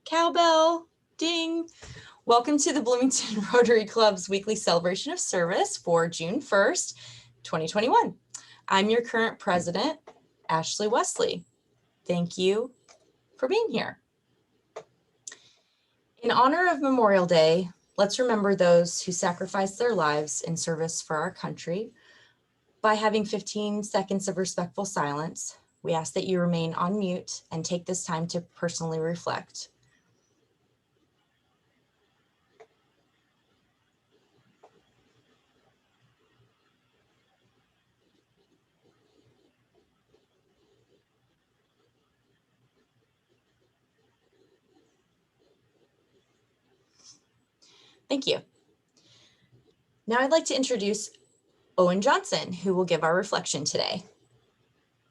Cowbell, ding. Welcome to the Bloomington Rotary Club's weekly celebration of service for June 1st, 2021. I'm your current president, Ashley Wesley. Thank you for being here. In honor of Memorial Day, let's remember those who sacrificed their lives in service for our country. By having 15 seconds of respectful silence, we ask that you remain on mute and take this time to personally reflect. Thank you. Now I'd like to introduce Owen Johnson, who will give our reflection today.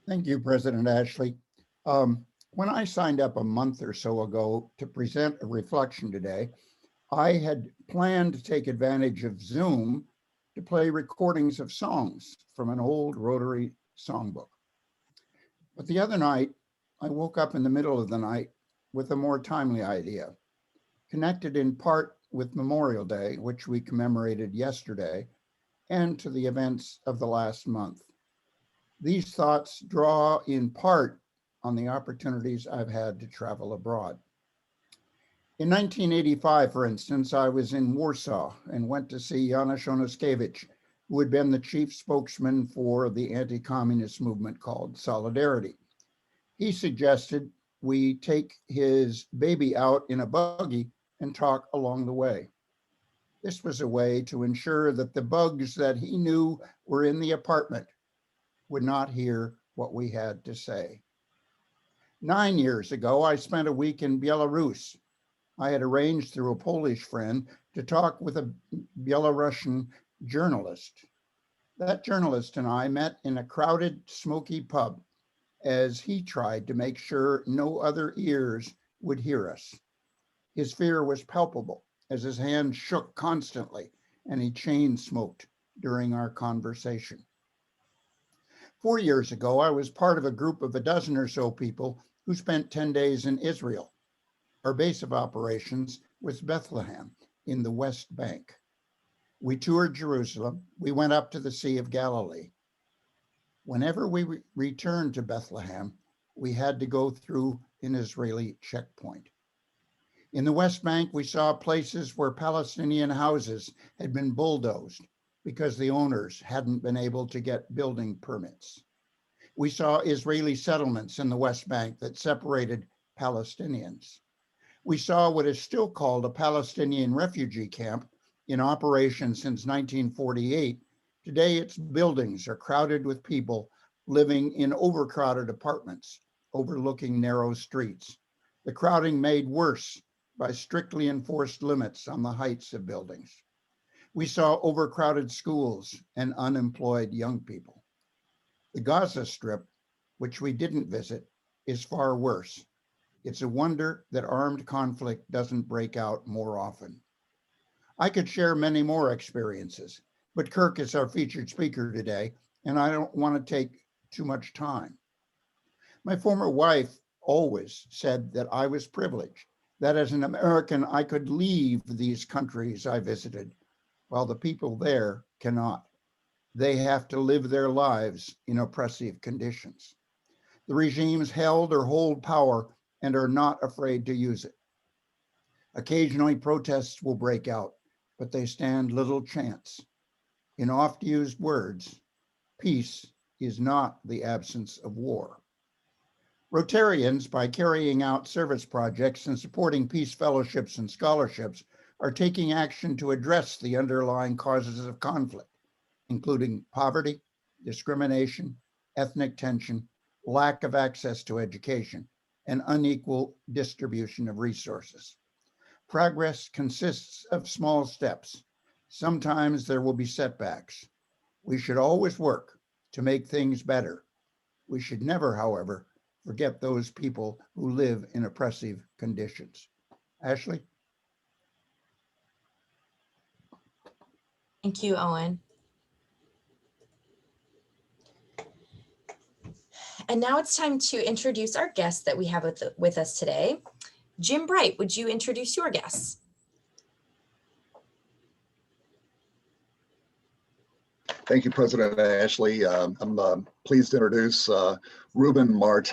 Thank you, President Ashley. When I signed up a month or so ago to present a reflection today, I had planned to take advantage of Zoom to play recordings of songs from an old Rotary songbook. But the other night, I woke up in the middle of the night with a more timely idea, connected in part with Memorial Day, which we commemorated yesterday, and to the events of the last month. These thoughts draw in part on the opportunities I've had to travel abroad. In 1985, for instance, I was in Warsaw and went to see Janusz Onaszkiewicz, who had been the chief spokesman for the anti-communist movement called Solidarity. He suggested we take his baby out in a buggy and talk along the way. This was a way to ensure that the bugs that he knew were in the apartment would not hear what we had to say. 9 years ago, I spent a week in Belarus. I had arranged through a Polish friend to talk with a Belarusian journalist. That journalist and I met in a crowded, smoky pub as he tried to make sure no other ears would hear us. His fear was palpable as his hand shook constantly and he chain smoked during our conversation. 4 years ago, I was part of a group of a dozen or so people who spent 10 days in Israel. Our base of operations was Bethlehem in the West Bank. We toured Jerusalem. We went up to the Sea of Galilee. Whenever we returned to Bethlehem, we had to go through an Israeli checkpoint. In the West Bank, we saw places where Palestinian houses had been bulldozed because the owners hadn't been able to get building permits. We saw Israeli settlements in the West Bank that separated Palestinians. We saw what is still called a Palestinian refugee camp in operation since 1948. Today, its buildings are crowded with people living in overcrowded apartments overlooking narrow streets. The crowding made worse by strictly enforced limits on the heights of buildings. We saw overcrowded schools and unemployed young people. The Gaza Strip, which we didn't visit, is far worse. It's a wonder that armed conflict doesn't break out more often. I could share many more experiences, but Kirk is our featured speaker today, and I don't want to take too much time. My former wife always said that I was privileged, that as an American, I could leave these countries I visited, while the people there cannot. They have to live their lives in oppressive conditions. The regimes held or hold power and are not afraid to use it. Occasionally, protests will break out, but they stand little chance. In oft-used words, peace is not the absence of war. Rotarians, by carrying out service projects and supporting peace fellowships and scholarships, are taking action to address the underlying causes of conflict, including poverty, discrimination, ethnic tension, lack of access to education, and unequal distribution of resources. Progress consists of small steps. Sometimes there will be setbacks. We should always work to make things better. We should never, however, forget those people who live in oppressive conditions. Ashley? Thank you, Owen. And now it's time to introduce our guest that we have with us today. Jim Bright, would you introduce your guests? Thank you, President Ashley. I'm pleased to introduce Ruben Marte.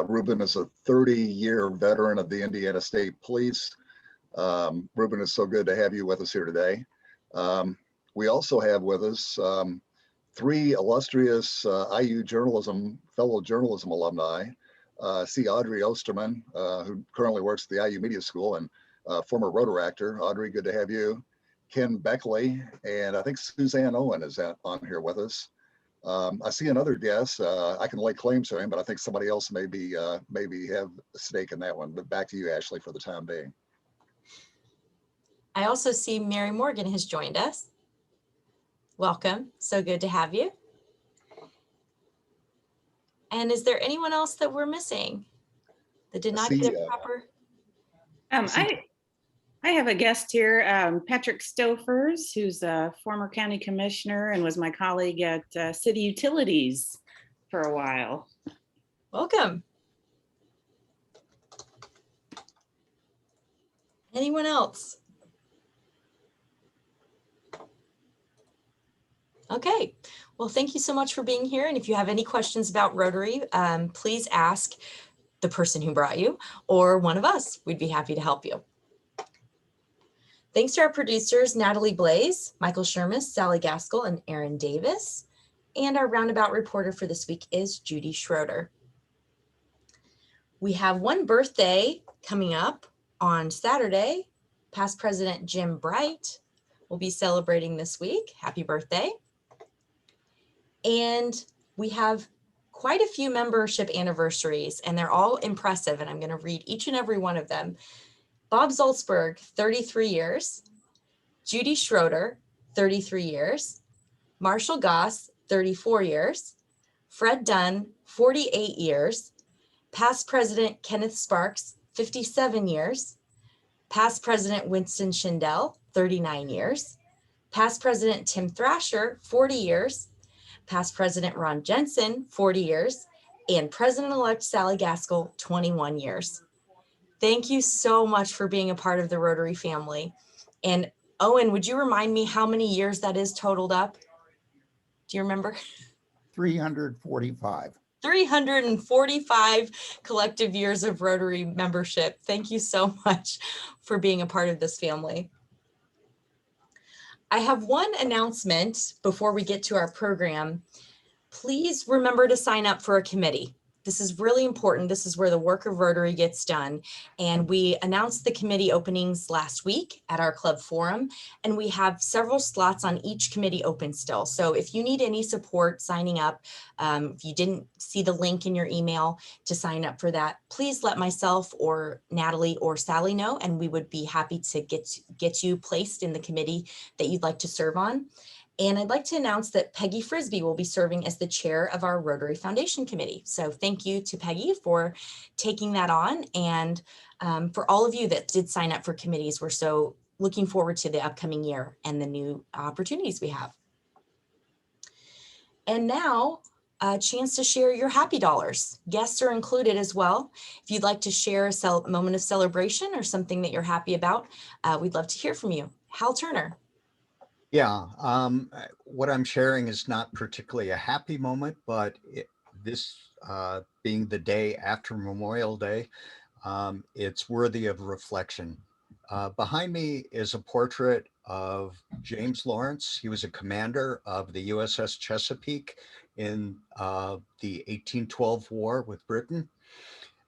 Ruben is a 30-year veteran of the Indiana State Police. Ruben, it's so good to have you with us here today. We also have with us three illustrious IU fellow journalism alumni. See Audrey Osterman, who currently works at the IU Media School and former Rotaractor. Audrey, good to have you. Ken Beckley, and I think Suzanne Owen is on here with us. I see another guest. I can lay claim to him, but I think somebody else maybe have a stake in that one. But back to you, Ashley, for the time being. I also see Mary Morgan has joined us. Welcome. So good to have you. And is there anyone else that we're missing that did not get a proper? I have a guest here, Patrick Stofers, who's a former county commissioner and was my colleague at City Utilities for a while. Welcome. Anyone else? Okay, well, thank you so much for being here. And if you have any questions about Rotary, please ask the person who brought you or one of us. We'd be happy to help you. Thanks to our producers, Natalie Blaze, Michael Shermis, Sally Gaskell, and Aaron Davis. And our roundabout reporter for this week is Judy Schroeder. We have one birthday coming up on Saturday. Past President Jim Bright will be celebrating this week. Happy birthday. And we have quite a few membership anniversaries, and they're all impressive, and I'm going to read each and every one of them. Bob Zolzberg, 33 years. Judy Schroeder, 33 years. Marshall Goss, 34 years. Fred Dunn, 48 years. Past President Kenneth Sparks, 57 years. Past President Winston Schindel, 39 years. Past President Tim Thrasher, 40 years. Past President Ron Jensen, 40 years. And President-elect Sally Gaskell, 21 years. Thank you so much for being a part of the Rotary family. And Owen, would you remind me how many years that is totaled up? Do you remember? 345. 345 collective years of Rotary membership. Thank you so much for being a part of this family. I have one announcement before we get to our program. Please remember to sign up for a committee. This is really important. This is where the work of Rotary gets done. And we announced the committee openings last week at our club forum, and we have several slots on each committee open still. So if you need any support signing up, if you didn't see the link in your email to sign up for that, please let myself or Natalie or Sally know, and we would be happy to get you placed in the committee that you'd like to serve on. And I'd like to announce that Peggy Frisbee will be serving as the chair of our Rotary Foundation Committee. So thank you to Peggy for taking that on. And for all of you that did sign up for committees, we're so looking forward to the upcoming year and the new opportunities we have. And now, a chance to share your happy dollars. Guests are included as well. If you'd like to share a moment of celebration or something that you're happy about, we'd love to hear from you. Hal Turner. Yeah, what I'm sharing is not particularly a happy moment, but this being the day after Memorial Day, it's worthy of reflection. Behind me is a portrait of James Lawrence. He was a commander of the USS Chesapeake in the 1812 war with Britain.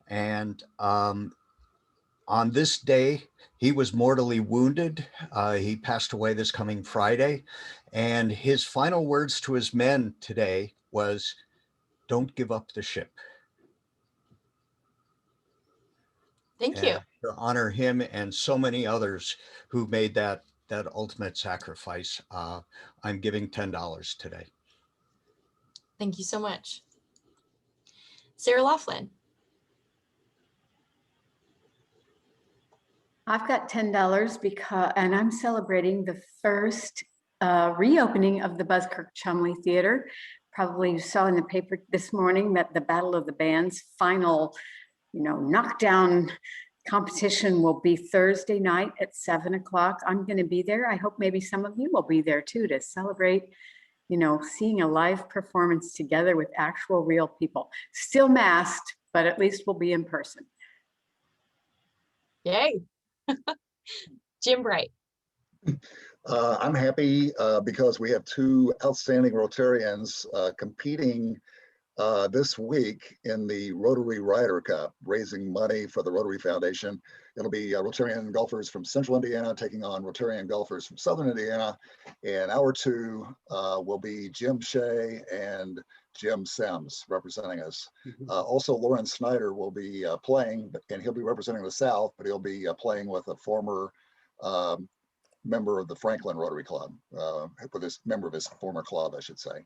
And on this day, he was mortally wounded. He passed away this coming Friday. And his final words to his men today was, "Don't give up the ship." Thank you. To honor him and so many others who made that ultimate sacrifice, I'm giving $10 today. Thank you so much. Sarah Laughlin. I've got $10 and I'm celebrating the first reopening of the Buzzkirk Chumley Theater. Probably you saw in the paper this morning that the Battle of the Bands final, knockdown Competition will be Thursday night at 7 o'clock. I'm going to be there. I hope maybe some of you will be there too to celebrate, you know, seeing a live performance together with actual real people. Still masked, but at least we'll be in person. Yay. Jim Bright. I'm happy because we have two outstanding Rotarians competing this week in the Rotary Ryder Cup, raising money for the Rotary Foundation. It'll be Rotarian golfers from Central Indiana taking on Rotarian golfers from Southern Indiana. And our two will be Jim Shea and Jim Sims representing us. Also, Lauren Snyder will be playing, and he'll be representing the South, but he'll be playing with a former member of the Franklin Rotary Club, with this member of his former club, I should say.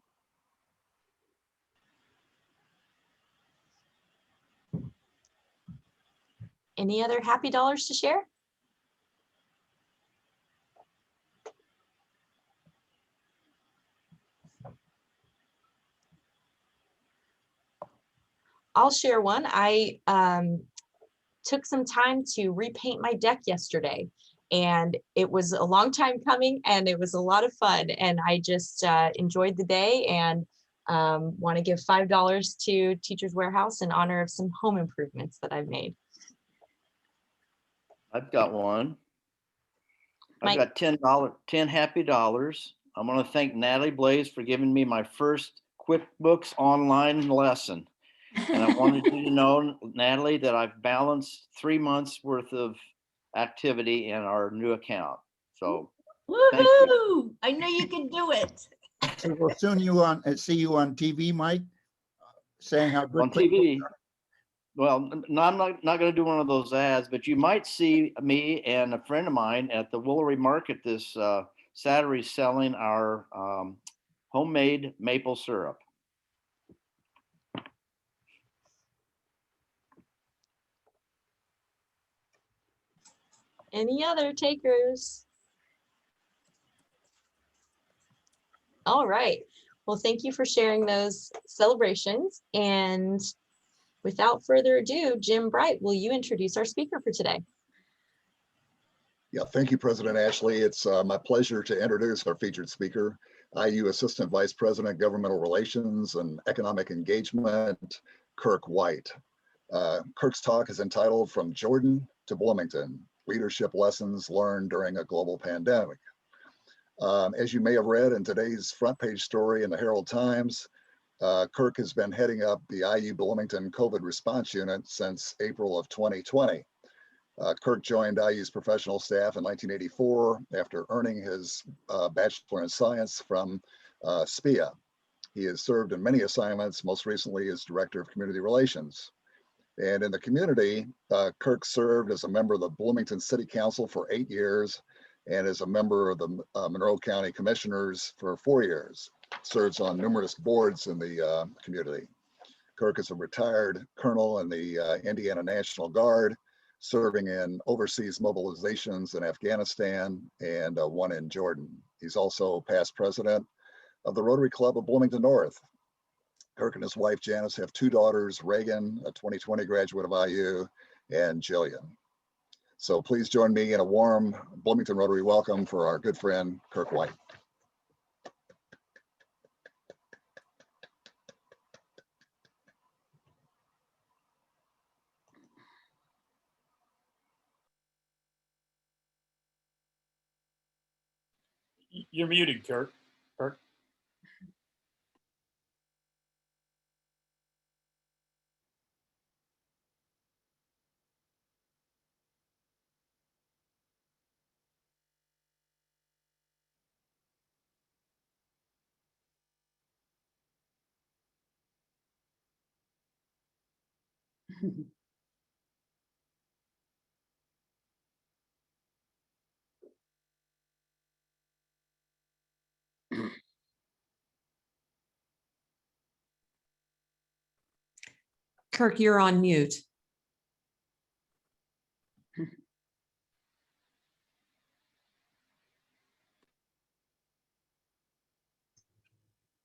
Any other happy dollars to share? I'll share one. I took some time to repaint my deck yesterday, and it was a long time coming, and it was a lot of fun, and I just enjoyed the day, and want to give $5 to Teachers Warehouse in honor of some home improvements that I've made. I've got one. Mike. I've got $10 happy dollars. I want to thank Natalie Blaze for giving me my first QuickBooks online lesson. And I wanted you to know, Natalie, that I've balanced 3 months worth of activity in our new account. So thank you. Woohoo! I knew you could do it. So we'll soon see you on TV, Mike, saying how good. On TV. Well, no, I'm not going to do one of those ads, but you might see me and a friend of mine at the Woolery Market this Saturday selling our homemade maple syrup. Any other takers? All right. Well, thank you for sharing those celebrations. And without further ado, Jim Bright, will you introduce our speaker for today? Yeah, thank you, President Ashley. It's my pleasure to introduce our featured speaker, IU Assistant Vice President, Governmental Relations and Economic Engagement, Kirk White. Kirk's talk is entitled From Jordan to Bloomington, Leadership Lessons Learned During a Global Pandemic. As you may have read in today's front page story in the Herald Times, Kirk has been heading up the IU Bloomington COVID response unit since April of 2020. Kirk joined IU's professional staff in 1984 after earning his Bachelor in Science from SPIA. He has served in many assignments, most recently as Director of Community Relations. And in the community, Kirk served as a member of the Bloomington City Council for 8 years and as a member of the Monroe County Commissioners for 4 years. Serves on numerous boards in the community. Kirk is a retired colonel in the Indiana National Guard, serving in overseas mobilizations in Afghanistan and one in Jordan. He's also past president of the Rotary Club of Bloomington North. Kirk and his wife Janice have 2 daughters, Reagan, a 2020 graduate of IU, and Jillian. So please join me in a warm Bloomington Rotary welcome for our good friend, Kirk White. You're muted, Kirk. Kirk. Kirk, you're on mute.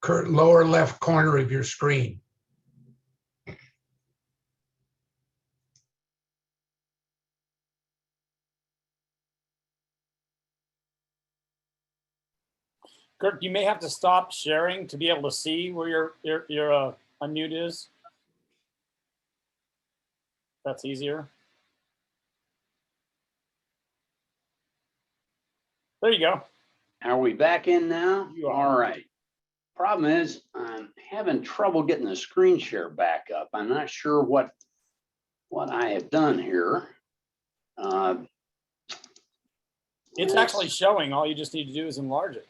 Kurt, lower left corner of your screen. Kirk, you may have to stop sharing to be able to see where your unmute is. That's easier. There you go. Are we back in now? You are. All right. Problem is, I'm having trouble getting the screen share back up. I'm not sure what I have done here. It's actually showing. All you just need to do is enlarge it.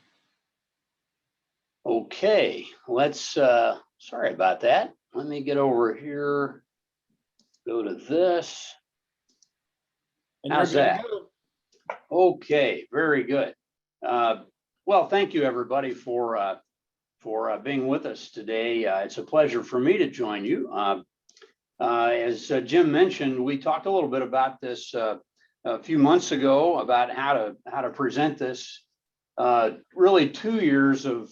Okay, let's, sorry about that. Let me get over here. Go to this. And How's you're good that? to go. Okay, very good. Well, thank you everybody for being with us today. It's a pleasure for me to join you. As Jim mentioned, we talked a little bit about this a few months ago about how to present this. Really 2 years of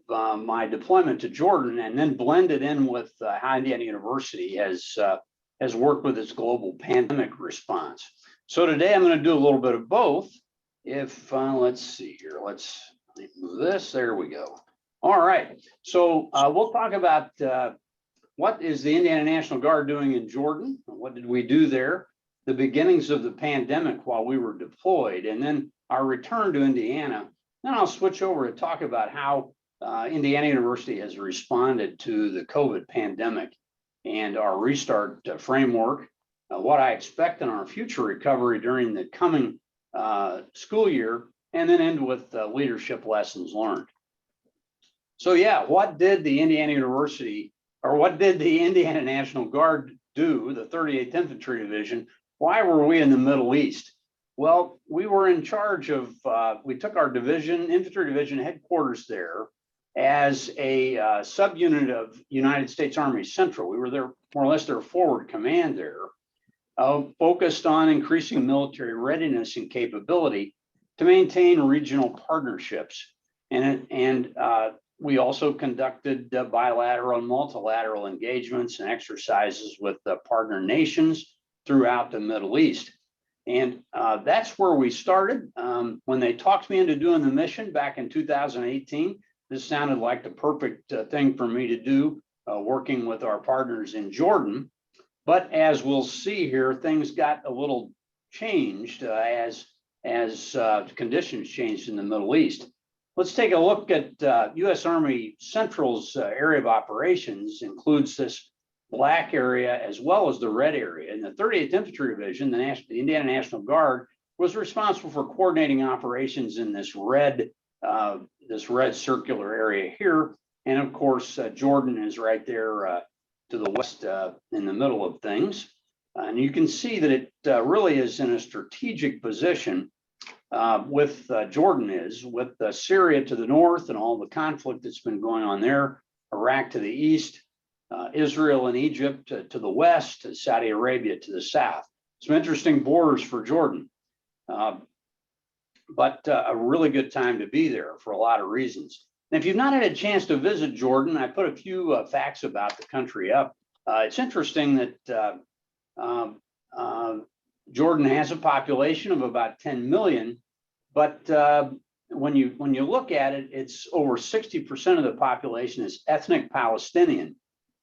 my deployment to Jordan, and then blended in with how Indiana University has worked with its global pandemic response. So today I'm going to do a little bit of both. If let's see here, let's move this. There we go. All right. So we'll talk about what is the Indiana National Guard doing in Jordan? What did we do there? The beginnings of the pandemic while we were deployed, and then our return to Indiana. Then I'll switch over to talk about how Indiana University has responded to the COVID pandemic and our restart framework, what I expect in our future recovery during the coming school year, and then end with leadership lessons learned. So yeah, what did the Indiana University, or what did the Indiana National Guard do, the 38th Infantry Division? Why were we in the Middle East? Well, we were in charge of, we took our division, infantry division headquarters there as a subunit of United States Army Central. We were there, more or less their forward command there, focused on increasing military readiness and capability to maintain regional partnerships. And we also conducted bilateral and multilateral engagements and exercises with the partner nations throughout the Middle East. And that's where we started. When they talked me into doing the mission back in 2018, this sounded like the perfect thing for me to do, working with our partners in Jordan. But as we'll see here, things got a little changed as conditions changed in the Middle East. Let's take a look at U.S. Army Central's area of operations. Includes this black area as well as the red area. And the 38th Infantry Division, the Indiana National Guard, was responsible for coordinating operations in this red circular area here. And of course, Jordan is right there to the west in the middle of things. And you can see that it really is in a strategic position with Jordan is, with Syria to the north and all the conflict that's been going on there, Iraq to the east, Israel and Egypt to the west, Saudi Arabia to the south. Some interesting borders for Jordan, but a really good time to be there for a lot of reasons. And if you've not had a chance to visit Jordan, I put a few facts about the country up. It's interesting that Jordan has a population of about 10 million, but when you look at it, it's over 60% of the population is ethnic Palestinian,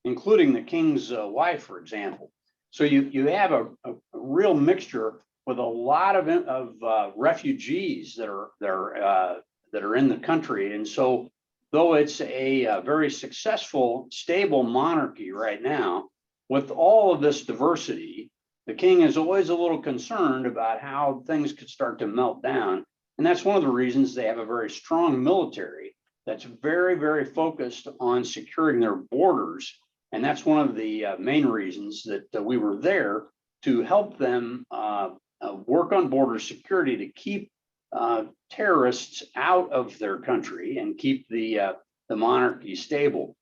including the king's wife, for example. So you have a real mixture with a lot of refugees that are in the country. And so, though it's a very successful, stable monarchy right now, with all of this diversity, the king is always a little concerned about how things could start to melt down. And that's one of the reasons they have a very strong military that's very, very focused on securing their borders. And that's one of the main reasons that we were there, to help them work on border security, to keep terrorists out of their country and keep the monarchy stable.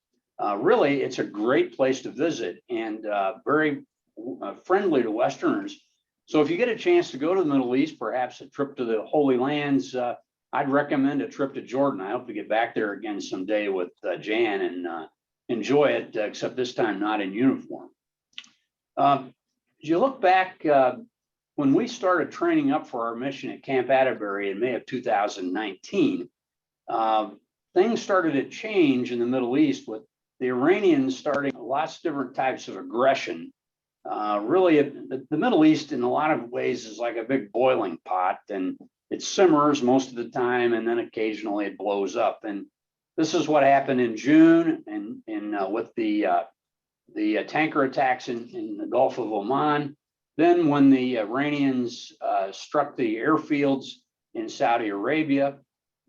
Really, it's a great place to visit and very friendly to Westerners. So if you get a chance to go to the Middle East, perhaps a trip to the Holy Lands, I'd recommend a trip to Jordan. I hope to get back there again someday with Jan and enjoy it, except this time not in uniform. As you look back, when we started training up for our mission at Camp Atterbury in May of 2019, things started to change in the Middle East with the Iranians starting lots of different types of aggression. Really, the Middle East in a lot of ways is like a big boiling pot, and it simmers most of the time, and then occasionally it blows up. And this is what happened in June, and with the tanker attacks in the Gulf of Oman. Then when the Iranians struck the airfields in Saudi Arabia,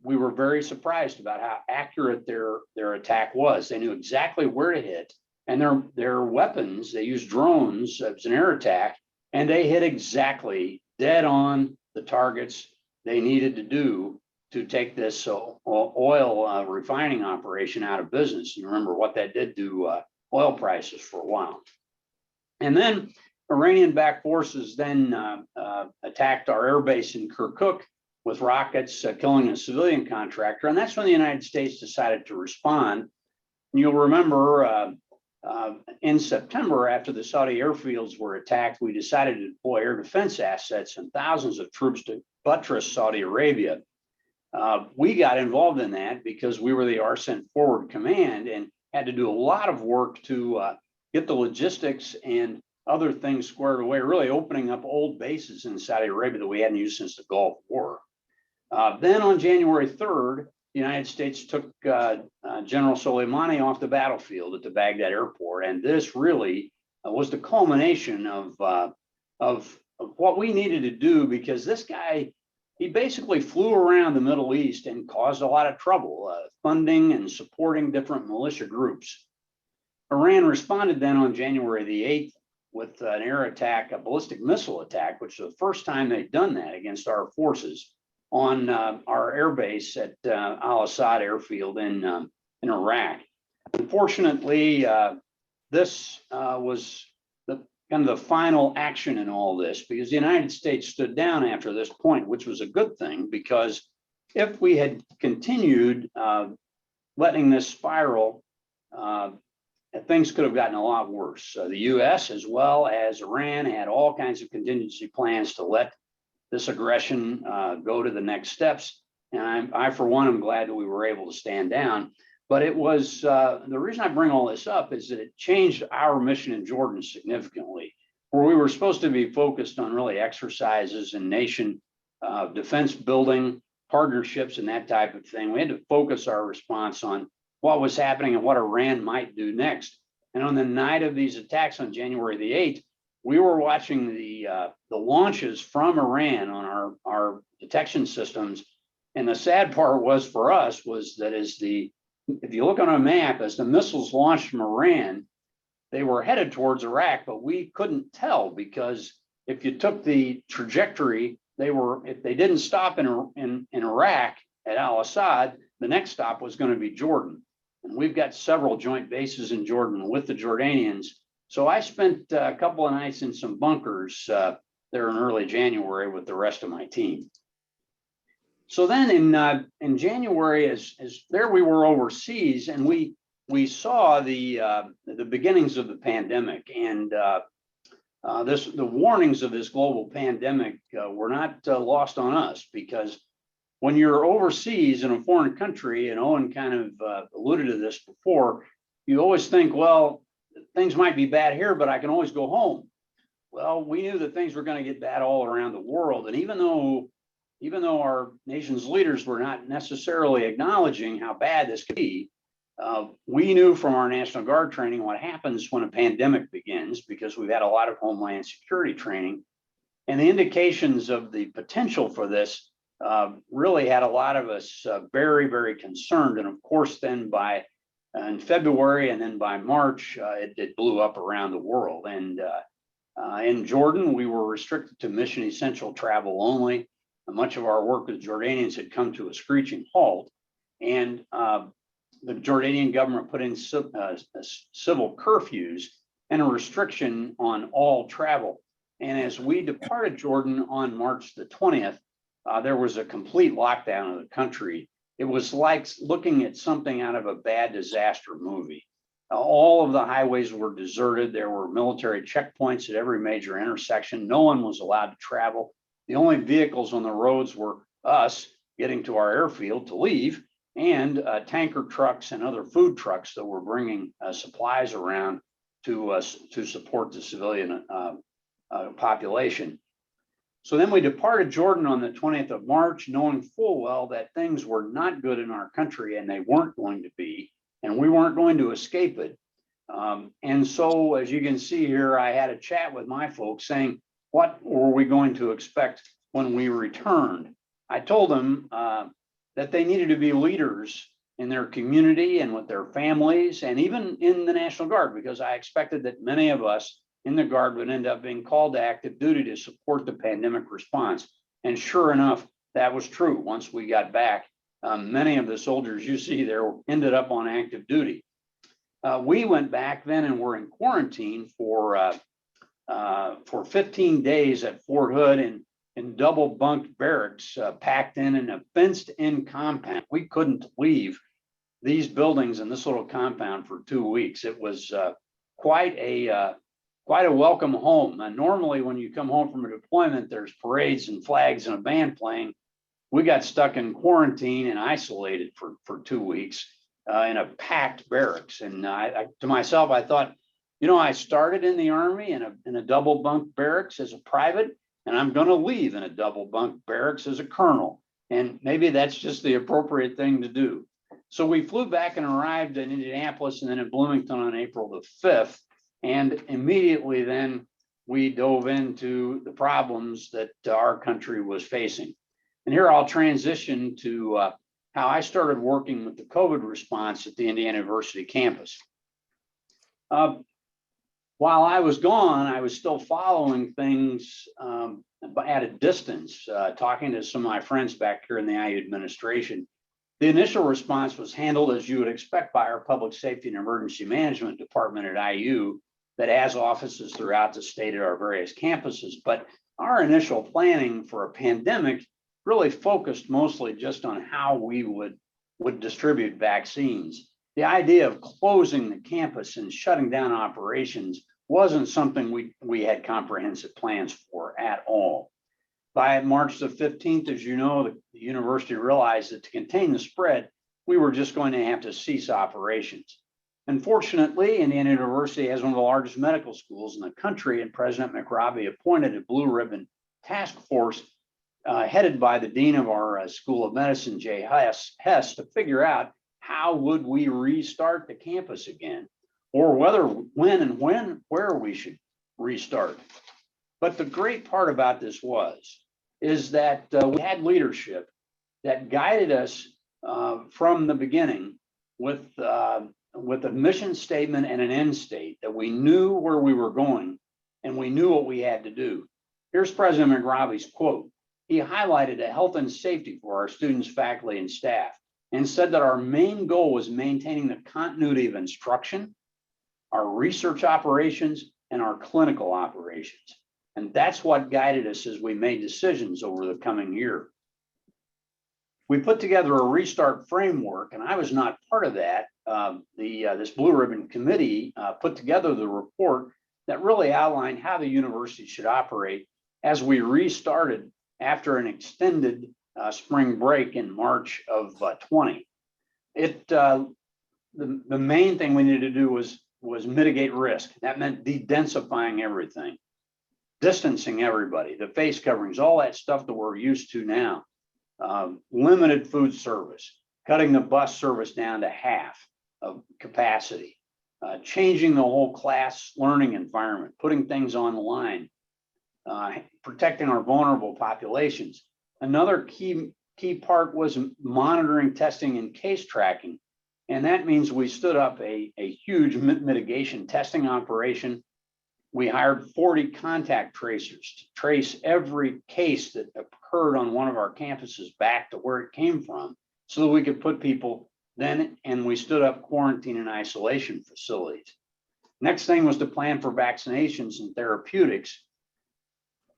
we were very surprised about how accurate their attack was. They knew exactly where to hit, and their weapons, they used drones as an air attack, and they hit exactly dead on the targets they needed to do to take this oil refining operation out of business. You remember what that did to oil prices for a while. And then Iranian-backed forces then attacked our air base in Kirk with rockets, killing a civilian contractor. And that's when the United States decided to respond. And you'll remember in September, after the Saudi airfields were attacked, we decided to deploy air defense assets and thousands of troops to buttress Saudi Arabia. We got involved in that because we were the ARCENT Forward Command and had to do a lot of work to get the logistics and other things squared away, really opening up old bases in Saudi Arabia that we hadn't used since the Gulf War. Then on January 3rd, the United States took General Soleimani off the battlefield at the Baghdad airport. And this really was the culmination of what we needed to do, because this guy, he basically flew around the Middle East and caused a lot of trouble, funding and supporting different militia groups. Iran responded then on January the 8th with an air attack, a ballistic missile attack, which was the first time they'd done that against our forces on our air base at Al-Assad airfield in Iraq. Unfortunately, this was kind of the final action in all this, because the United States stood down after this point, which was a good thing, because if we had continued letting this spiral, things could have gotten a lot worse. The US as well as Iran had all kinds of contingency plans to let this aggression go to the next steps. And I, for one, am glad that we were able to stand down. But it was, the reason I bring all this up is that it changed our mission in Jordan significantly, where we were supposed to be focused on really exercises and nation defense building, partnerships and that type of thing. We had to focus our response on what was happening and what Iran might do next. And on the night of these attacks on January the 8th, we were watching the launches from Iran on our detection systems. And the sad part was for us was that if you look on a map, as the missiles launched from Iran, they were headed towards Iraq, but we couldn't tell, because if you took the trajectory, if they didn't stop in Iraq at Al-Assad, the next stop was going to be Jordan. And we've got several joint bases in Jordan with the Jordanians. So I spent a couple of nights in some bunkers there in early January with the rest of my team. So then in January, as there we were overseas, and we saw the beginnings of the pandemic, and the warnings of this global pandemic were not lost on us, because when you're overseas in a foreign country, and Owen kind of alluded to this before, you always think, well, things might be bad here, but I can always go home. Well, we knew that things were going to get bad all around the world, and even though our nation's leaders were not necessarily acknowledging how bad this could be, we knew from our National Guard training what happens when a pandemic begins, because we've had a lot of Homeland Security training, and the indications of the potential for this really had a lot of us very, very concerned. And of course, then in February and then by March, it blew up around the world. And in Jordan, we were restricted to mission essential travel only. Much of our work with Jordanians had come to a screeching halt, and the Jordanian government put in civil curfews and a restriction on all travel. And as we departed Jordan on March the 20th, there was a complete lockdown of the country. It was like looking at something out of a bad disaster movie. All of the highways were deserted. There were military checkpoints at every major intersection. No one was allowed to travel. The only vehicles on the roads were us getting to our airfield to leave, and tanker trucks and other food trucks that were bringing supplies around to support the civilian population. So then we departed Jordan on the 20th of March, knowing full well that things were not good in our country and they weren't going to be, and we weren't going to escape it. And so, as you can see here, I had a chat with my folks saying, what were we going to expect when we returned? I told them that they needed to be leaders in their community and with their families, and even in the National Guard, because I expected that many of us in the Guard would end up being called to active duty to support the pandemic response. And sure enough, that was true. Once we got back, many of the soldiers you see there ended up on active duty. We went back then and were in quarantine for 15 days at Fort Hood in double bunked barracks, packed in a fenced in compound. We couldn't leave these buildings in this little compound for 2 weeks. It was quite a welcome home. Normally when you come home from a deployment, there's parades and flags and a band playing. We got stuck in quarantine and isolated for 2 weeks in a packed barracks. And to myself, I thought, you know, I started in the Army in a double bunk barracks as a private, and I'm going to leave in a double bunk barracks as a colonel. And maybe that's just the appropriate thing to do. So we flew back and arrived in Indianapolis and then in Bloomington on April the 5th. And immediately then we dove into the problems that our country was facing. And here I'll transition to how I started working with the COVID response at the Indiana University campus. While I was gone, I was still following things at a distance, talking to some of my friends back here in the IU administration. The initial response was handled as you would expect by our Public Safety and Emergency Management Department at IU that has offices throughout the state at our various campuses. But our initial planning for a pandemic really focused mostly just on how we would distribute vaccines. The idea of closing the campus and shutting down operations wasn't something we had comprehensive plans for at all. By March the 15th, as you know, the university realized that to contain the spread, we were just going to have to cease operations. Unfortunately, Indiana University has one of the largest medical schools in the country, and President McRobbie appointed a blue ribbon task force headed by the dean of our School of Medicine, Jay Hess, to figure out how would we restart the campus again, or when and where we should restart. But the great part about this is that we had leadership that guided us from the beginning with a mission statement and an end state, that we knew where we were going and we knew what we had to do. Here's President McRobbie's quote. He highlighted the health and safety for our students, faculty, and staff, and said that our main goal was maintaining the continuity of instruction, our research operations, and our clinical operations. And that's what guided us as we made decisions over the coming year. We put together a restart framework, and I was not part of that. This Blue Ribbon Committee put together the report that really outlined how the university should operate as we restarted after an extended spring break in March of 20. The main thing we needed to do was mitigate risk. That meant de-densifying everything, distancing everybody, the face coverings, all that stuff that we're used to now. Limited food service, cutting the bus service down to half of capacity, changing the whole class learning environment, putting things online, protecting our vulnerable populations. Another key part was monitoring, testing, and case tracking. And that means we stood up a huge mitigation testing operation. We hired 40 contact tracers to trace every case that occurred on one of our campuses back to where it came from so that we could put people then, and we stood up quarantine and isolation facilities. Next thing was to plan for vaccinations and therapeutics,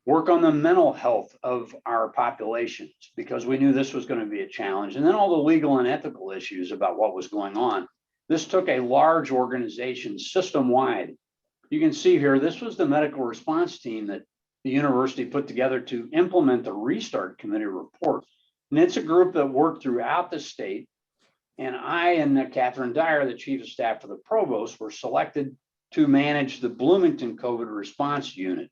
work on the mental health of our populations, because we knew this was going to be a challenge, and then all the legal and ethical issues about what was going on. This took a large organization system-wide. You can see here, this was the medical response team that the university put together to implement the Restart Committee report. And it's a group that worked throughout the state And I and Catherine Dyer, the chief of staff for the provost, were selected to manage the Bloomington COVID response unit.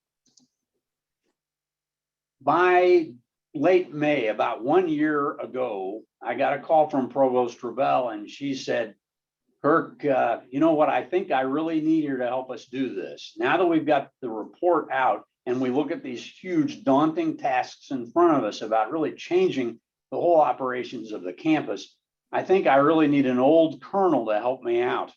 By late May, about 1 year ago, I got a call from Provost Rubel, and she said, Kirk, you know what? I think I really need you to help us do this. Now that we've got the report out and we look at these huge daunting tasks in front of us about really changing the whole operations of the campus, I think I really need an old colonel to help me out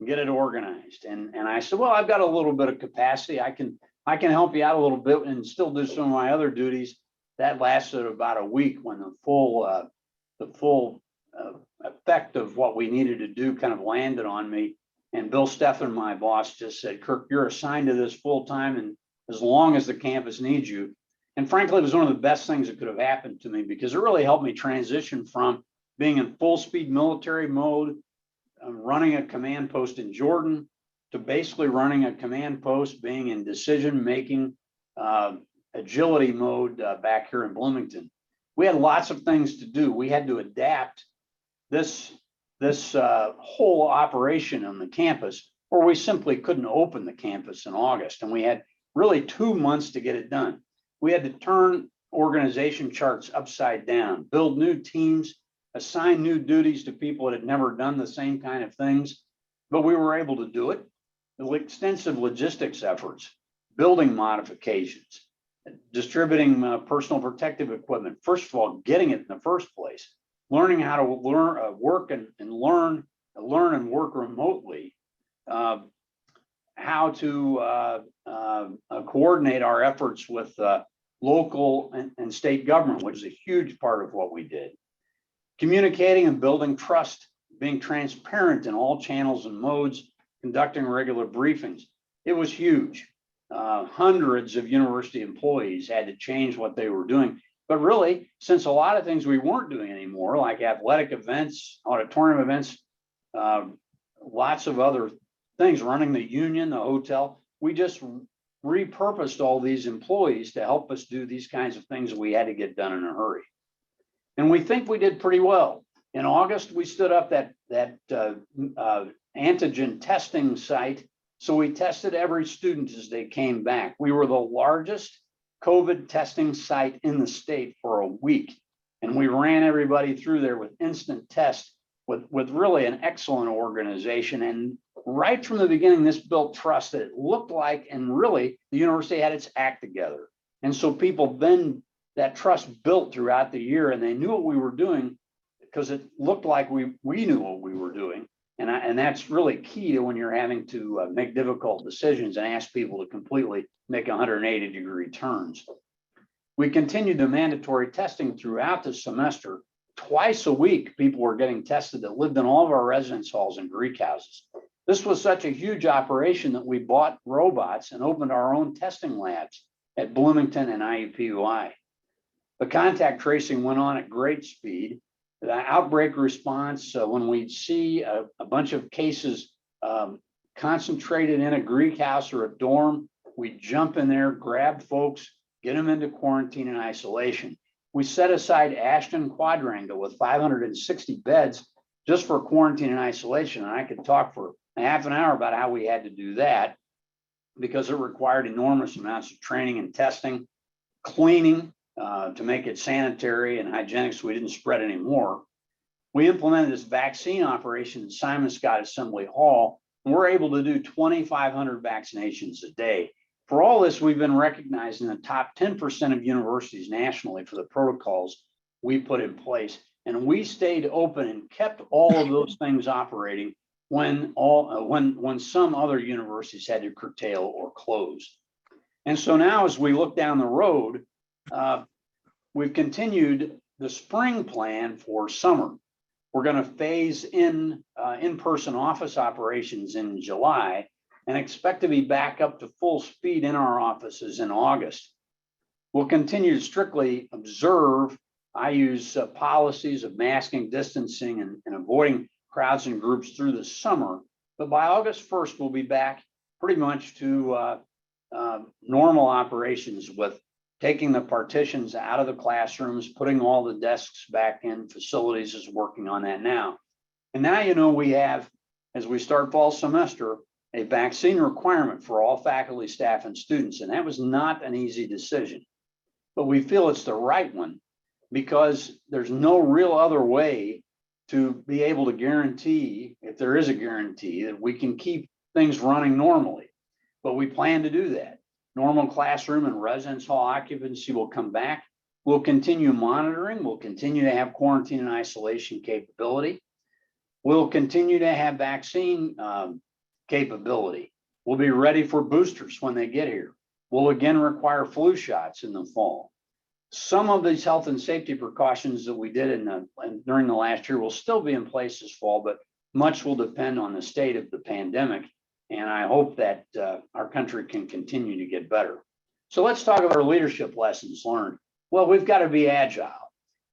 and get it organized. And I said, well, I've got a little bit of capacity. I can help you out a little bit and still do some of my other duties. That lasted about a week when the full effect of what we needed to do kind of landed on me. And Bill Steffen, my boss, just said, Kirk, you're assigned to this full time, and as long as the campus needs you. And frankly, it was one of the best things that could have happened to me, because it really helped me transition from being in full speed military mode, running a command post in Jordan, to basically running a command post, being in decision-making agility mode back here in Bloomington. We had lots of things to do. We had to adapt this whole operation on the campus, or we simply couldn't open the campus in August. And we had really 2 months to get it done. We had to turn organization charts upside down, build new teams, assign new duties to people that had never done the same kind of things, but we were able to do it. The extensive logistics efforts, building modifications, distributing personal protective equipment. First of all, getting it in the first place, learning how to work and learn and work remotely, how to coordinate our efforts with local and state government, which is a huge part of what we did. Communicating and building trust, being transparent in all channels and modes, conducting regular briefings. It was huge. Hundreds of university employees had to change what they were doing. But really, since a lot of things we weren't doing anymore, like athletic events, auditorium events, lots of other things, running the union, the hotel, we just repurposed all these employees to help us do these kinds of things that we had to get done in a hurry. And we think we did pretty well. In August, we stood up that antigen testing site. So we tested every student as they came back. We were the largest COVID testing site in the state for a week. And we ran everybody through there with instant tests with really an excellent organization. And right from the beginning, this built trust that it looked like, and really the university had its act together. And so people then, that trust built throughout the year, and they knew what we were doing because it looked like we knew what we were doing. And that's really key to when you're having to make difficult decisions and ask people to completely make 180-degree turns. We continued the mandatory testing throughout the semester. Twice a week, people were getting tested that lived in all of our residence halls and Greek houses. This was such a huge operation that we bought robots and opened our own testing labs at Bloomington and IUPUI. The contact tracing went on at great speed. The outbreak response, when we'd see a bunch of cases concentrated in a Greek house or a dorm, we'd jump in there, grab folks, get them into quarantine and isolation. We set aside Ashton Quadrangle with 560 beds just for quarantine and isolation. And I could talk for a half an hour about how we had to do that, because it required enormous amounts of training and testing, cleaning, to make it sanitary and hygienic so we didn't spread anymore. We implemented this vaccine operation in Simon Scott Assembly Hall, and we're able to do 2,500 vaccinations a day. For all this, we've been recognized in the top 10% of universities nationally for the protocols we put in place. And we stayed open and kept all of those things operating when some other universities had to curtail or close. And so now, as we look down the road, we've continued the spring plan for summer. We're going to phase in in-person office operations in July and expect to be back up to full speed in our offices in August. We'll continue to strictly observe IU's policies of masking, distancing, and avoiding crowds and groups through the summer. But by August 1st, we'll be back pretty much to normal operations, with taking the partitions out of the classrooms, putting all the desks back in. Facilities is working on that now. And now, you know, we have, as we start fall semester, a vaccine requirement for all faculty, staff, and students. And that was not an easy decision, but we feel it's the right one because there's no real other way to be able to guarantee, if there is a guarantee, that we can keep things running normally. But we plan to do that. Normal classroom and residence hall occupancy will come back. We'll continue monitoring. We'll continue to have quarantine and isolation capability. We'll continue to have vaccine capability. We'll be ready for boosters when they get here. We'll again require flu shots in the fall. Some of these health and safety precautions that we did during the last year will still be in place this fall, but much will depend on the state of the pandemic. And I hope that our country can continue to get better. So let's talk about our leadership lessons learned. Well, we've got to be agile.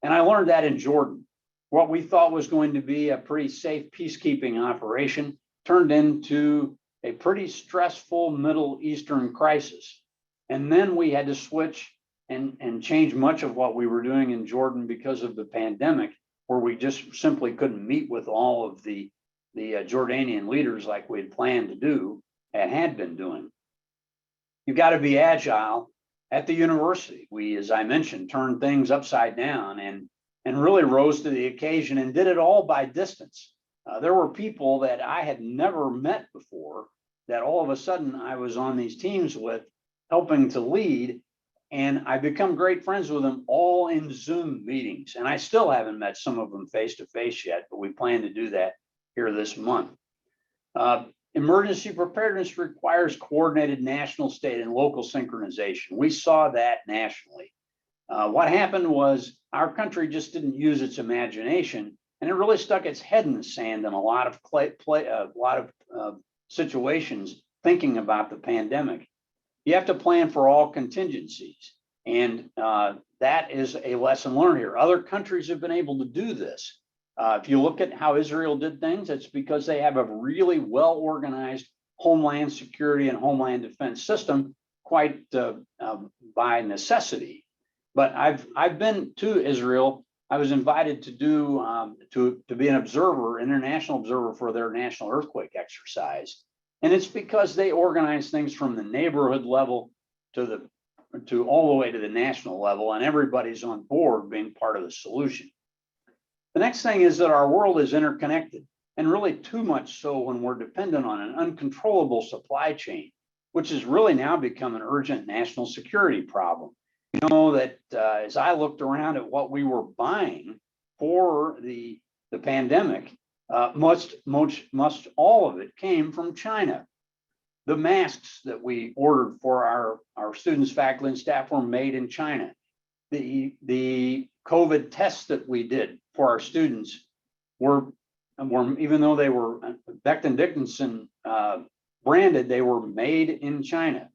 And I learned that in Jordan. What we thought was going to be a pretty safe peacekeeping operation turned into a pretty stressful Middle Eastern crisis. And then we had to switch and change much of what we were doing in Jordan because of the pandemic, where we just simply couldn't meet with all of the Jordanian leaders like we had planned to do and had been doing. You've got to be agile at the university. We, as I mentioned, turned things upside down and really rose to the occasion and did it all by distance. There were people that I had never met before that all of a sudden I was on these teams with, helping to lead, and I've become great friends with them all in Zoom meetings. And I still haven't met some of them face to face yet, but we plan to do that here this month. Emergency preparedness requires coordinated national, state, and local synchronization. We saw that nationally. What happened was our country just didn't use its imagination, and it really stuck its head in the sand in a lot of situations thinking about the pandemic. You have to plan for all contingencies, and that is a lesson learned here. Other countries have been able to do this. If you look at how Israel did things, it's because they have a really well-organized homeland security and homeland defense system, quite by necessity. But I've been to Israel. I was invited to do to be an observer, international observer for their national earthquake exercise, and it's because they organize things from the neighborhood level to all the way to the national level, and everybody's on board being part of the solution. The next thing is that our world is interconnected, and really too much so when we're dependent on an uncontrollable supply chain, which has really now become an urgent national security problem. You know that as I looked around at what we were buying for the pandemic, most all of it came from China. The masks that we ordered for our students, faculty, and staff were made in China. The COVID tests that we did for our students were even though they were Becton Dickinson branded, they were made in China.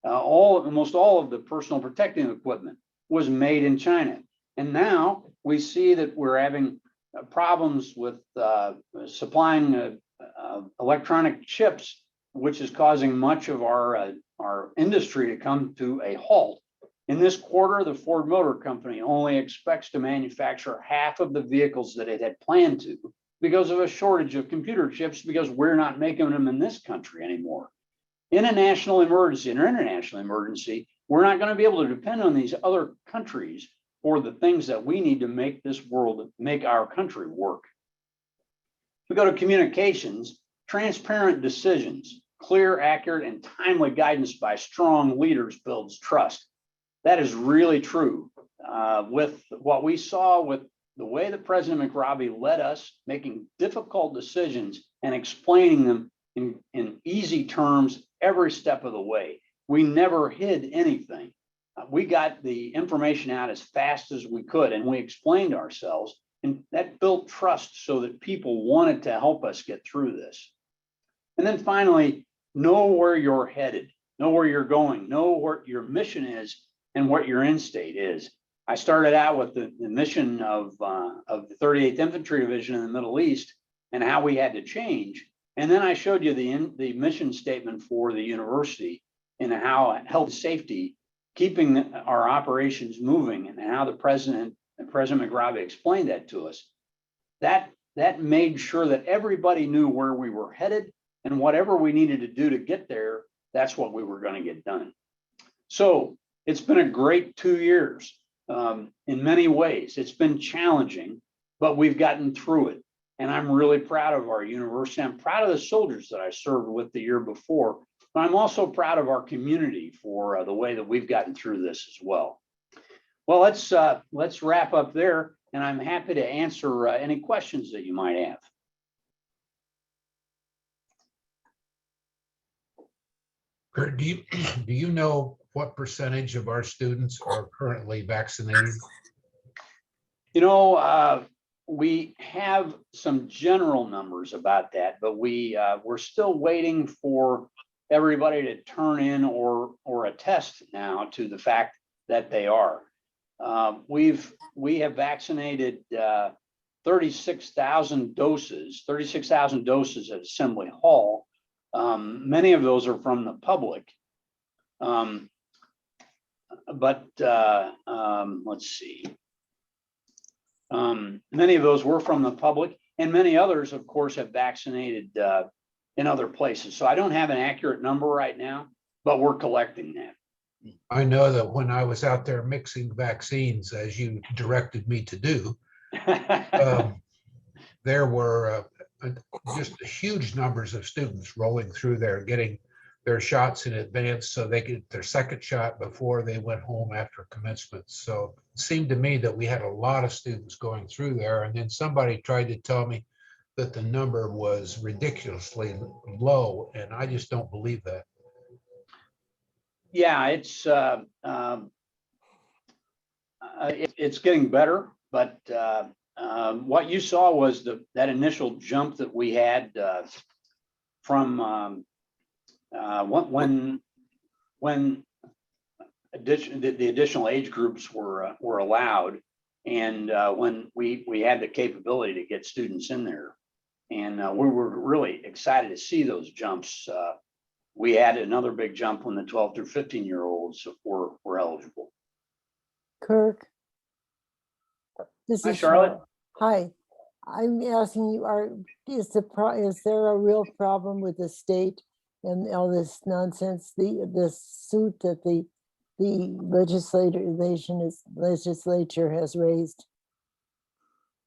Almost all of the personal protective equipment was made in China. And now we see that we're having problems with supplying electronic chips, which is causing much of our industry to come to a halt. In this quarter, the Ford Motor Company only expects to manufacture half of the vehicles that it had planned to because of a shortage of computer chips, because we're not making them in this country anymore. In a national emergency, or international emergency, we're not going to be able to depend on these other countries for the things that we need to make this world, make our country work. If we go to communications, transparent decisions, clear, accurate, and timely guidance by strong leaders builds trust. That is really true. With what we saw with the way that President McRobbie led us, making difficult decisions and explaining them in easy terms every step of the way. We never hid anything. We got the information out as fast as we could, and we explained ourselves, and that built trust so that people wanted to help us get through this. And then finally, know where you're headed, know where you're going, know what your mission is and what your end state is. I started out with the mission of the 38th Infantry Division in the Middle East and how we had to change. And then I showed you the mission statement for the university and how health and safety, keeping our operations moving, and how President McRobbie explained that to us. That that made sure that everybody knew where we were headed, and whatever we needed to do to get there, that's what we were going to get done. So it's been a great 2 years in many ways. It's been challenging, but we've gotten through it. And I'm really proud of our university. I'm proud of the soldiers that I served with the year before, but I'm also proud of our community for the way that we've gotten through this as well. Well, let's wrap up there, and I'm happy to answer any questions that you might have. Kurt, do you know what percentage of our students are currently vaccinated? You know, we have some general numbers about that, but we're still waiting for everybody to turn in or attest now to the fact that they are. We have vaccinated 36,000 doses at Assembly Hall. Many of those are from the public. Let's see. Many of those were from the public, and many others, of course, have vaccinated in other places. So I don't have an accurate number right now, but we're collecting that. I know that when I was out there mixing vaccines, as you directed me to do, there were just huge numbers of students rolling through there, getting their shots in advance so they get their second shot before they went home after commencement. So it seemed to me that we had a lot of students going through there. And then somebody tried to tell me that the number was ridiculously low, and I just don't believe that. Yeah, it's getting better, but what you saw was that initial jump that we had from when the additional age groups were allowed, and when we had the capability to get students in there, and we were really excited to see those jumps. We had another big jump when the 12 through 15-year-olds were eligible. Kirk, this Hi, is Charlotte. Hi, I'm asking you: is there a real problem with the state and all this nonsense? This suit that the legislature has raised,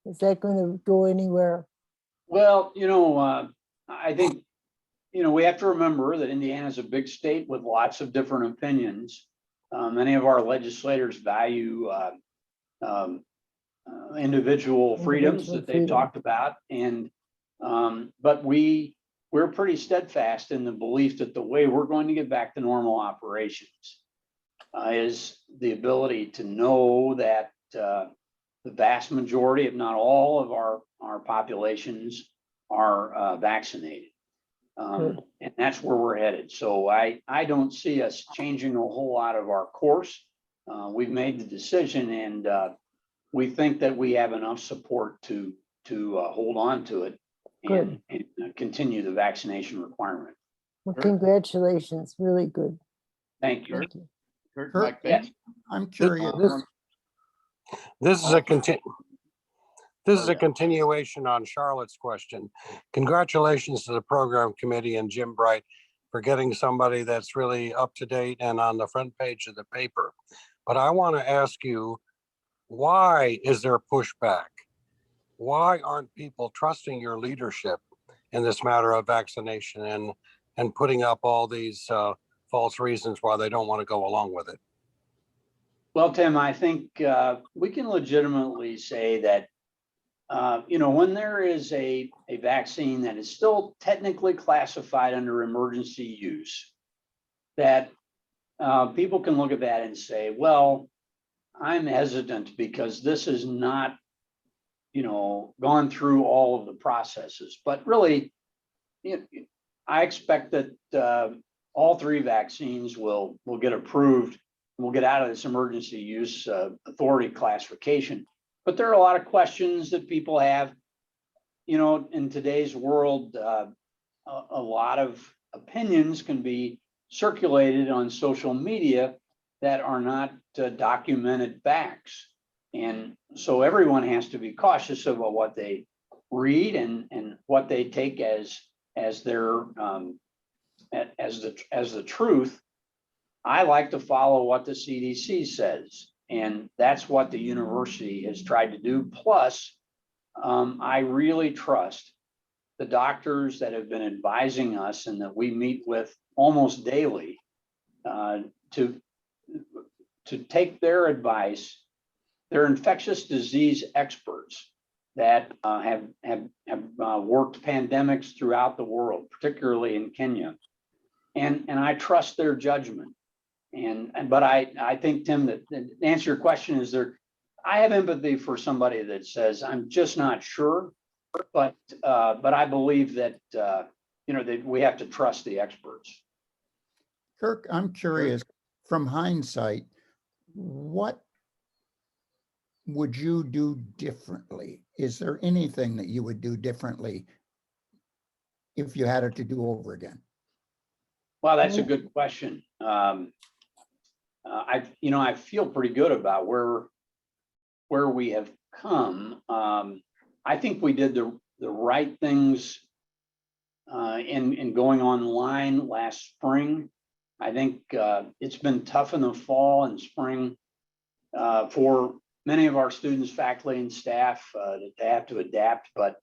is that going to go anywhere? Well, you know, I think, you know, we have to remember that Indiana is a big state with lots of different opinions. Many of our legislators value individual freedoms that they've talked about, and but we're pretty steadfast in the belief that the way we're going to get back to normal operations is the ability to know that the vast majority, if not all, of our populations are vaccinated. And that's where we're headed. So I don't see us changing a whole lot of our course. We've made the decision, and we think that we have enough support to hold on to it and continue the vaccination requirement. Well, congratulations, really good. Thank you. Thank you. Kirk, I'm curious. This is a continuation on Charlotte's question. Congratulations to the program committee and Jim Bright for getting somebody that's really up to date and on the front page of the paper. But I want to ask you, why is there pushback? Why aren't people trusting your leadership in this matter of vaccination and putting up all these false reasons why they don't want to go along with it? Well, Tim, I think we can legitimately say that you know, when there is a vaccine that is still technically classified under emergency use, that people can look at that and say, well, I'm hesitant because this is not, you know, gone through all of the processes. But really, I expect that all three vaccines will get approved. We'll get out of this emergency use authority classification. But there are a lot of questions that people have. You know, in today's world, a lot of opinions can be circulated on social media that are not documented facts. And so everyone has to be cautious about what they read and what they take as their as the truth. I like to follow what the CDC says, and that's what the university has tried to do. Plus, I really trust the doctors that have been advising us and that we meet with almost daily to take their advice. They're infectious disease experts that have worked pandemics throughout the world, particularly in Kenya, and I trust their judgment. But I think, Tim, that to answer your question, I have empathy for somebody that says, I'm just not sure, but I believe that that we have to trust the experts. Kirk, I'm curious, from hindsight, what would you do differently? Is there anything that you would do differently if you had it to do over again? Well, that's a good question. I feel pretty good about where we have come. I think we did the right things in going online last spring. I think it's been tough in the fall and spring for many of our students, faculty, and staff that they have to adapt. But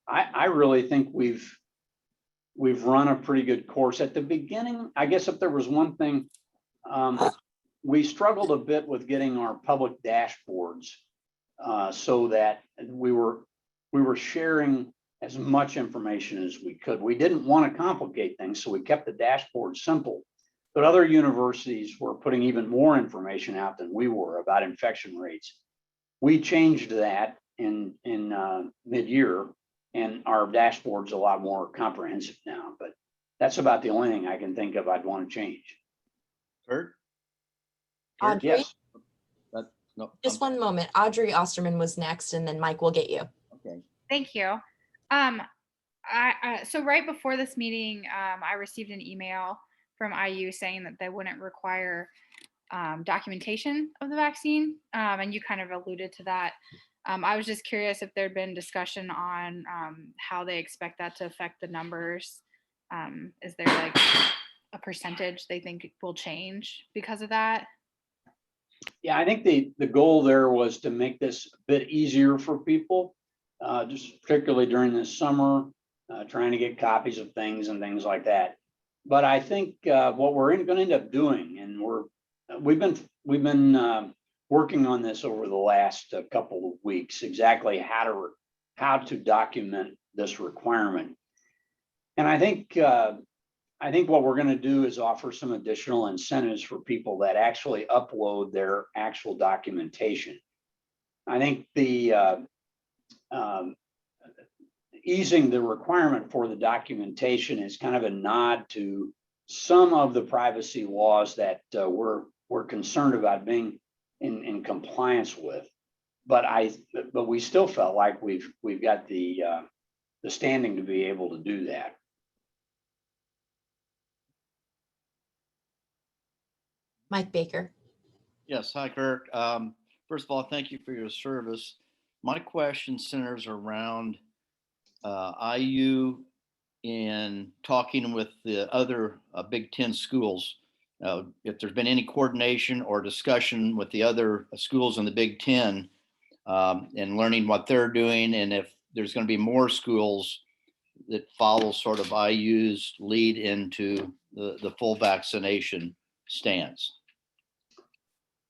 I really think we've run a pretty good course. At the beginning, I guess if there was one thing, we struggled a bit with getting our public dashboards so that we were sharing as much information as we could. We didn't want to complicate things, so we kept the dashboard simple. But other universities were putting even more information out than we were about infection rates. We changed that in mid-year, and our dashboard's a lot more comprehensive now. But that's about the only thing I can think of I'd want to change. Kurt? Audrey? Yes. No, Just one moment. Audrey Osterman was next, and then Mike will get you. Okay. Thank you. So right before this meeting, I received an email from IU saying that they wouldn't require documentation of the vaccine, and you kind of alluded to that. I was just curious if there'd been discussion on how they expect that to affect the numbers. Is there like a percentage they think will change because of that? Yeah, I think the goal there was to make this a bit easier for people, just particularly during this summer, trying to get copies of things and things like that. But I think what we're going to end up doing, and we've been working on this over the last couple of weeks, exactly how to document this requirement. And I think what we're going to do is offer some additional incentives for people that actually upload their actual documentation. I think the easing the requirement for the documentation is kind of a nod to some of the privacy laws that we're concerned about being in compliance with. But we still felt like we've got the standing to be able to do that. Mike Baker. Yes, hi, Kirk. First of all, thank you for your service. My question centers around IU in talking with the other Big Ten schools. If there's been any coordination or discussion with the other schools in the Big Ten and learning what they're doing, and if there's going to be more schools that follow sort of IU's lead into the full vaccination stance.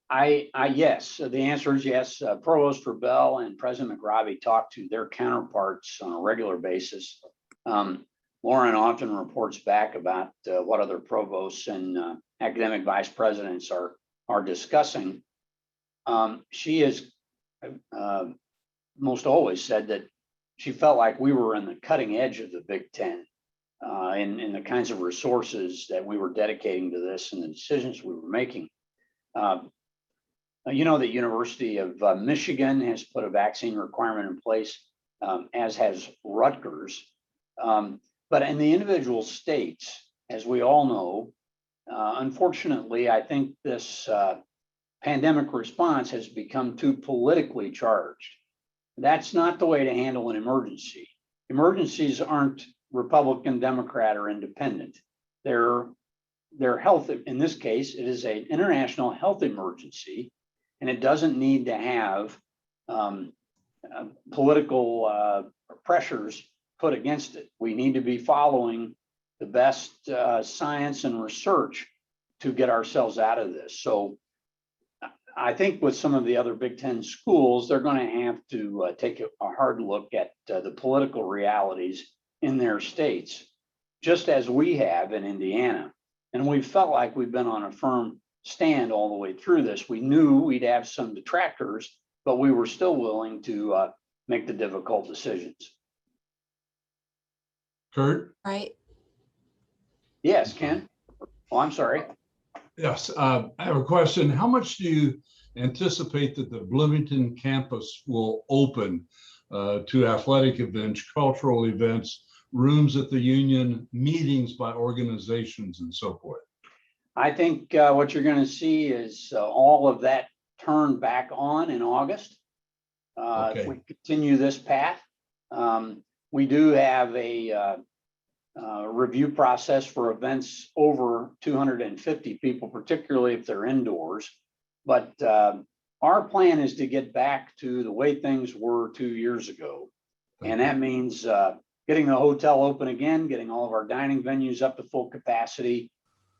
Yes, so the answer is yes. Provost Rebell and President McRobbie talk to their counterparts on a regular basis. Lauren often reports back about what other provosts and academic vice presidents are discussing. She has most always said that she felt like we were in the cutting edge of the Big Ten in the kinds of resources that we were dedicating to this and the decisions we were making. You know, the University of Michigan has put a vaccine requirement in place, as has Rutgers. But in the individual states, as we all know, unfortunately, I think this pandemic response has become too politically charged. That's not the way to handle an emergency. Emergencies aren't Republican, Democrat, or independent. They're health. In this case, it is an international health emergency, and it doesn't need to have political pressures put against it. We need to be following the best science and research to get ourselves out of this. So I think with some of the other Big Ten schools, they're going to have to take a hard look at the political realities in their states, just as we have in Indiana. And we felt like we've been on a firm stand all the way through this. We knew we'd have some detractors, but we were still willing to make the difficult decisions. Kurt? Right. Yes, Ken. Oh, I'm sorry. Yes, I have a question. How much do you anticipate that the Bloomington campus will open to athletic events, cultural events, rooms at the union, meetings by organizations, and so forth? I think what you're going to see is all of that turn back on in August. Okay. If we continue this path, we do have a review process for events over 250 people, particularly if they're indoors. But our plan is to get back to the way things were 2 years ago. And that means getting the hotel open again, getting all of our dining venues up to full capacity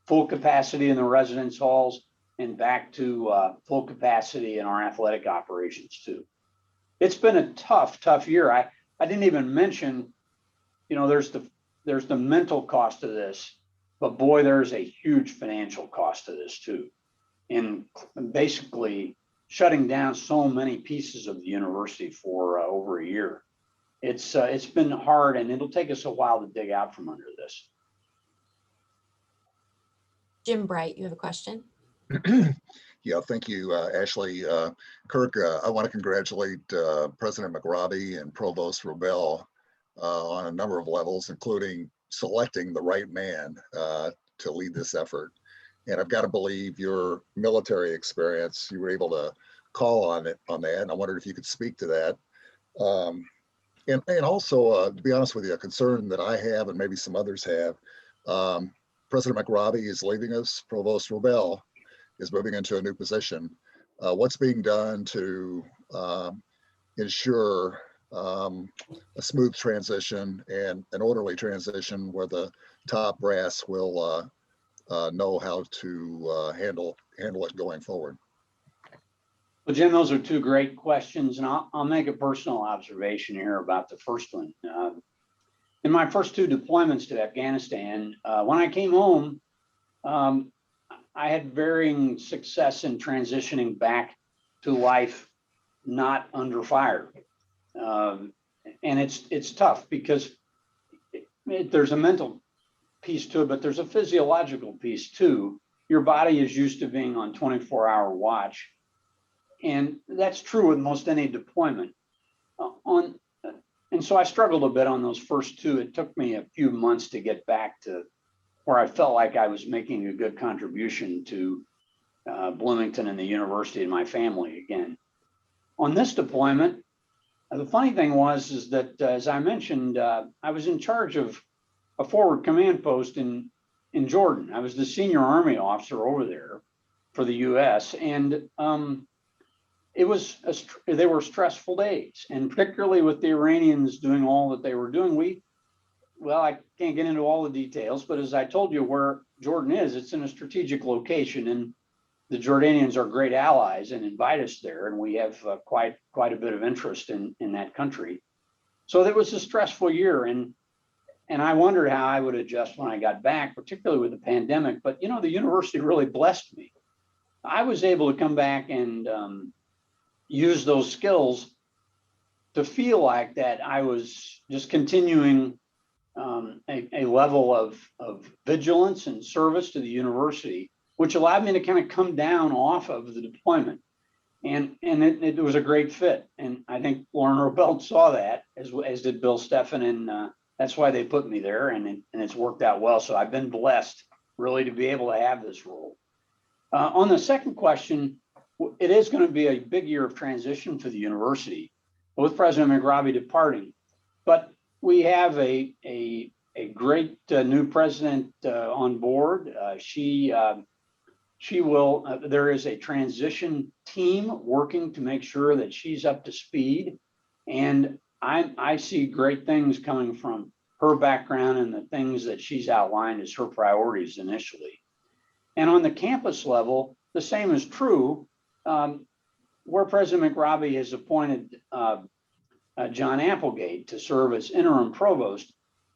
in the residence halls, and back to full capacity in our athletic operations too. It's been a tough year. I didn't even mention, there's the mental cost of this, but boy, there's a huge financial cost to this too. And basically shutting down so many pieces of the university for over a year. It's been hard, and it'll take us a while to dig out from under this. Jim Bright, you have a question? Yeah, thank you, Ashley. Kirk, I want to congratulate President McRobbie and Provost Robel on a number of levels, including selecting the right man to lead this effort. And I've got to believe your military experience, you were able to call on that. And I wondered if you could speak to that. And also, to be honest with you, a concern that I have and maybe some others have, President McRobbie is leaving us. Provost Robel is moving into a new position. What's being done to ensure a smooth transition and an orderly transition where the top brass will know how to handle it going forward? Well, Jim, those are two great questions, and I'll make a personal observation here about the first one. In my first two deployments to Afghanistan, when I came home, I had varying success in transitioning back to life not under fire. And it's tough because there's a mental piece to it, but there's a physiological piece too. Your body is used to being on 24-hour watch. And that's true with most any deployment. And so I struggled a bit on those first two. It took me a few months to get back to where I felt like I was making a good contribution to Bloomington and the university and my family again. On this deployment, the funny thing is that, as I mentioned, I was in charge of a forward command post in Jordan. I was the senior Army officer over there for the U.S. And they were stressful days, and particularly with the Iranians doing all that they were doing. I can't get into all the details, but as I told you, where Jordan is, it's in a strategic location, and the Jordanians are great allies and invite us there, and we have quite a bit of interest in that country. So that was a stressful year, and I wondered how I would adjust when I got back, particularly with the pandemic. But the university really blessed me. I was able to come back and use those skills to feel like that I was just continuing a level of vigilance and service to the university, which allowed me to kind of come down off of the deployment. And it was a great fit. And I think Lauren Robel saw that, as did Bill Steffen, and that's why they put me there, and it's worked out well. So I've been blessed really to be able to have this role. On the second question, it is going to be a big year of transition for the university. with President McRobbie departing. But we have a great new president on board. She will, there is a transition team working to make sure that she's up to speed. And I see great things coming from her background and the things that she's outlined as her priorities initially. And on the campus level, the same is true. Where President McRobbie has appointed John Applegate to serve as interim provost.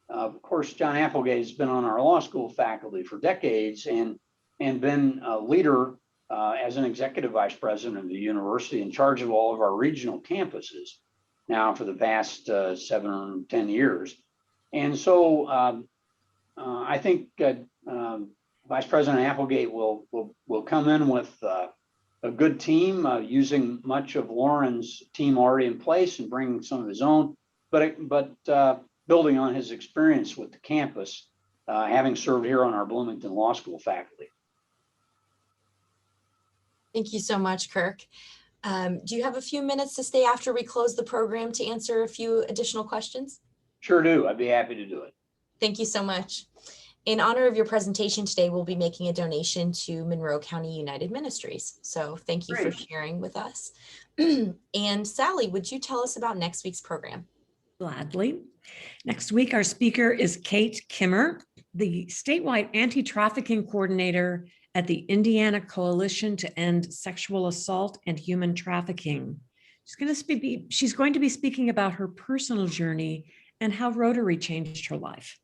Of course, John Applegate has been on our law school faculty for decades and been a leader as an executive vice president of the university in charge of all of our regional campuses now for the past 7 or 10 years. And so I think Vice President Applegate will come in with a good team using much of Lauren's team already in place and bringing some of his own, but building on his experience with the campus, having served here on our Bloomington Law School faculty. Thank you so much, Kirk. Do you have a few minutes to stay after we close the program to answer a few additional questions? Sure do. I'd be happy to do it. Thank you so much. In honor of your presentation today, we'll be making a donation to Monroe County United Ministries. So thank you for sharing with us. And Sally, would you tell us about next week's program? Gladly. Next week, our speaker is Kate Kimmer, the statewide anti-trafficking coordinator at the Indiana Coalition to End Sexual Assault and Human Trafficking. She's going to be speaking about her personal journey and how Rotary changed her life.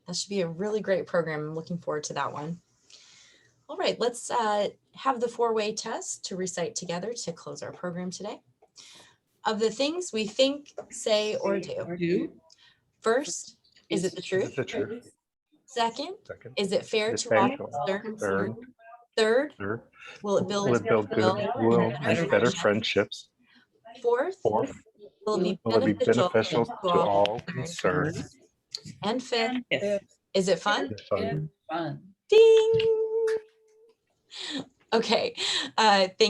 That should be a really great program. I'm looking forward to that one. All right, let's have the 4-way test to recite together to close our program today. Of the things we think, say, or do. First, is it the truth? Second, is it fair to all concerned? Third, will it build goodwill and better friendships? Fourth, will it be beneficial to all concerned? And fifth, is it fun? Fun. Ding! Okay, thank